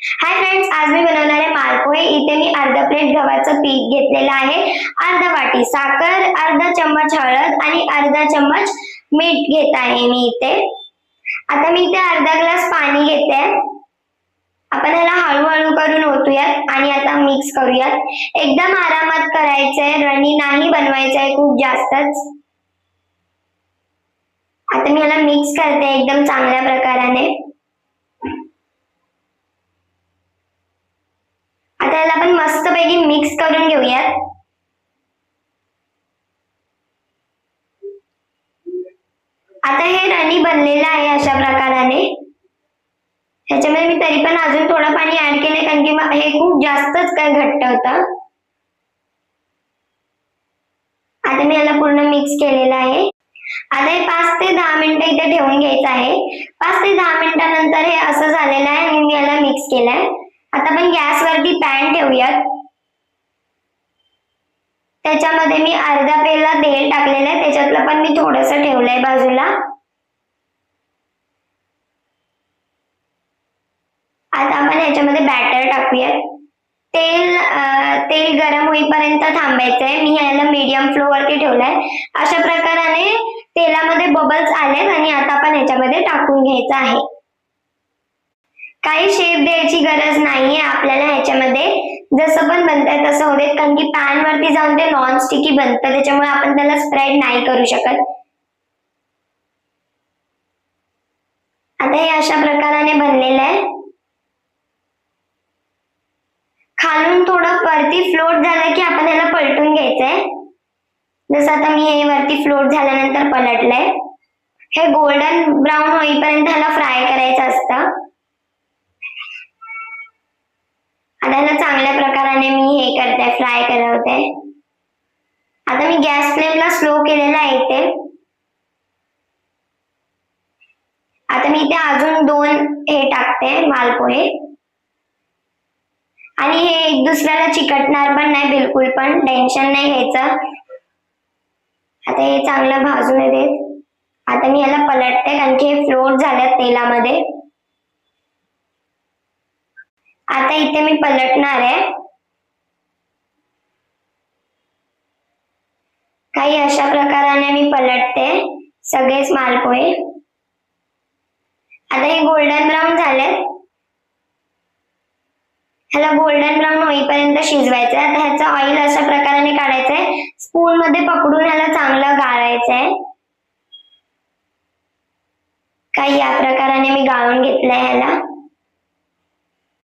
Hi friends, आज मी बनवणार आहे मालपोहे। इथे मी अर्धा प्लेट गव्हाचं पीठ घेतलेलं आहे, अर्धा वाटी साखर, अर्धा चम्मच हळद आणि अर्धा चम्मच मीठ घेत आहे मी इथे। आता मी इथे अर्धा ग्लास पाणी घेते। आपण याला हळूहळू करून ओतूयात आणि आता मिक्स करूयात। एकदम आरामात करायचंय, रणी नाही बनवायचंय खूप जास्तच। आता मी याला मिक्स करते एकदम चांगल्या प्रकाराने। आता याला आपण मस्तपैकी मिक्स करून घेऊयात। आता हे रणी बनलेलं आहे अशा प्रकाराने। ह्याच्यामध्ये मी तरी पण अजून थोडं पाणी ऍड केलंय, कारण की हे खूप जास्तच काय घट्ट होतं। आता मी याला पूर्ण मिक्स केलेलं आहे। आता हे 5 ते 10 मिनिटं इथे ठेवून घ्यायचं आहे। 5 ते 10 मिनिटानंतर हे असं झालेलं आहे आणि मी याला मिक्स केलंय। आता आपण गॅसवरती पॅन ठेवूयात। त्याच्यामध्ये मी अर्धा पेला तेल टाकलेलं आहे, त्याच्यातलं पण मी थोडंसं ठेवलंय बाजूला। आता आपण ह्याच्यामध्ये बॅटर टाकूयात। तेल गरम होईपर्यंत थांबायचंय। मी याला मीडियम फ्लो वरती ठेवलाय। अशा प्रकाराने तेलामध्ये बबल्स आलेत आणि आता आपण ह्याच्यामध्ये टाकून घ्यायचं आहे। काही शेप द्यायची गरज नाहीये आपल्याला ह्याच्यामध्ये, जसं पण बनतंय तसं होते, कारण की पॅन वरती जाऊन ते नॉन स्टिकी बनतं, त्याच्यामुळे आपण त्याला स्प्रेड नाही करू शकत। आता हे अशा प्रकाराने बनलेलं आहे। खालून थोडं वरती फ्लोट झालं की आपण याला पलटून घ्यायचंय। जसं आता मी हे वरती फ्लोट झाल्यानंतर पलटलंय। हे गोल्डन ब्राऊन होईपर्यंत ह्याला फ्राय करायचं असतं। आता ह्याला चांगल्या प्रकाराने मी हे करते, फ्राय करवते। आता मी गॅस फ्लेमला स्लो केलेला आहे इथे। आता मी इथे अजून 2 हे टाकते मालपोहे, आणि हे एक दुसऱ्याला चिकटणार पण नाही, बिलकुल पण टेन्शन नाही घ्यायचं। आता हे चांगलं भाजून येते। आता मी याला पलटते, कारण की हे फ्लोट झाल्यात तेलामध्ये। आता इथे मी पलटणार आहे। काही अशा प्रकाराने मी पलटते सगळेच मालपोहे। आता हे गोल्डन ब्राऊन झालेत। ह्याला गोल्डन ब्राऊन होईपर्यंत शिजवायचं। आता ह्याचं ऑइल अशा प्रकाराने काढायचंय, स्पून मध्ये पकडून ह्याला चांगलं गाळायचंय। काही या प्रकाराने मी गाळून घेतलंय ह्याला।